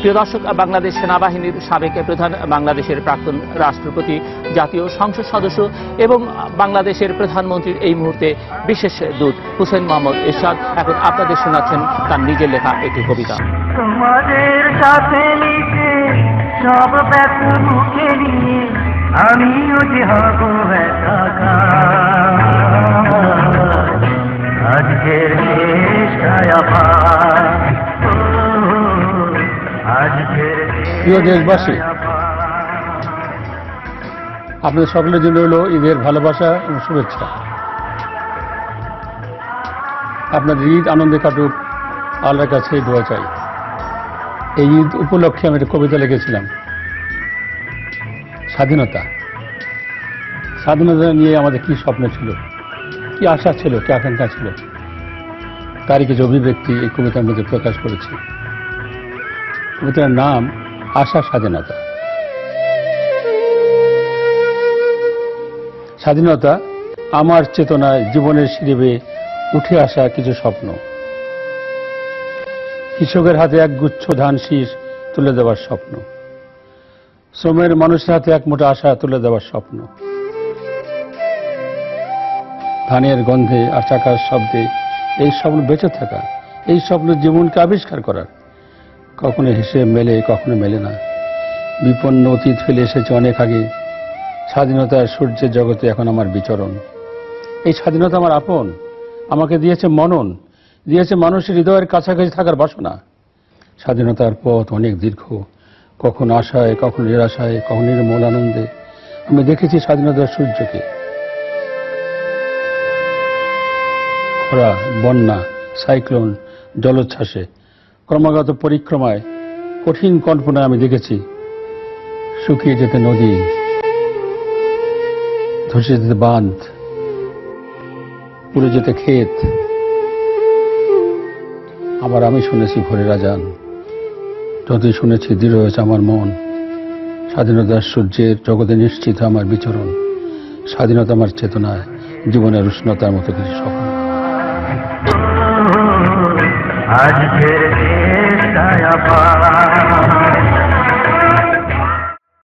প্রিয় দর্শক, বাংলাদেশ সেনাবাহিনীর সাবেক প্রধান, বাংলাদেশের প্রাক্তন রাষ্ট্রপতি, জাতীয় সংসদ সদস্য এবং বাংলাদেশের প্রধানমন্ত্রীর এই মুহূর্তে বিশেষ দূত হুসেইন মোহাম্মদ এরশাদ এখন আপনাদের শোনাচ্ছেন তার নিজের লেখা একটি কবিতা। তোমাদের সাথে মিশে সব ব্যথা মুখে নিয়ে আমিও যে হব আজকের প্রিয় দেশবাসী, আপনাদের সকলের জন্য হলো ঈদের ভালোবাসা এবং শুভেচ্ছা। আপনাদের ঈদ আনন্দে কাটুক, আল্লাহর কাছে দোয়া চাই। এই ঈদ উপলক্ষে আমি একটা কবিতা লিখেছিলাম, স্বাধীনতা। স্বাধীনতা নিয়ে আমাদের কি স্বপ্ন ছিল, কি আশা ছিল, কি আকাঙ্ক্ষা ছিল, তারই কিছু অভিব্যক্তি এই কবিতার মধ্যে প্রকাশ করেছি। কবিতার নাম আশা স্বাধীনতা। স্বাধীনতা আমার চেতনায় জীবনের সিঁড়ি উঠে আসা কিছু স্বপ্ন। কৃষকের হাতে এক গুচ্ছ ধান শীষ তুলে দেওয়ার স্বপ্ন, শ্রমের মানুষের হাতে এক মোটা আশা তুলে দেওয়ার স্বপ্ন। ধানের গন্ধে আর চাকার শব্দে এই স্বপ্ন বেঁচে থাকা, এই স্বপ্ন জীবনকে আবিষ্কার করার। কখনো হেসে মেলে, কখনো মেলে না। বিপন্ন অতীত ফেলে এসেছে অনেক আগে। স্বাধীনতার সূর্যের জগতে এখন আমার বিচরণ। এই স্বাধীনতা আমার আপন, আমাকে দিয়েছে মনন, দিয়েছে মানুষের হৃদয়ের কাছাকাছি থাকার বাসনা। স্বাধীনতার পথ অনেক দীর্ঘ, কখন আশায়, কখন নিরাশায়, কখন নির্মল আনন্দে। আমি দেখেছি স্বাধীনতার সূর্যকে। খরা, বন্যা, সাইক্লোন, জলোচ্ছ্বাসে, ক্রমাগত পরিক্রমায়, কঠিন কল্পনায় আমি দেখেছি শুকিয়ে যেতে নদী, ধসে যেতে বাঁধ, পুড়ে যেতে ক্ষেত। আবার আমি শুনেছি ভোরের আজান। যতই শুনেছি দৃঢ় হয়েছে আমার মন। স্বাধীনতার সূর্যের জগতে নিশ্চিত আমার বিচরণ। স্বাধীনতা আমার চেতনায় জীবনের উষ্ণতার মতো কিছু স্বপ্ন। আজকের দেশটায়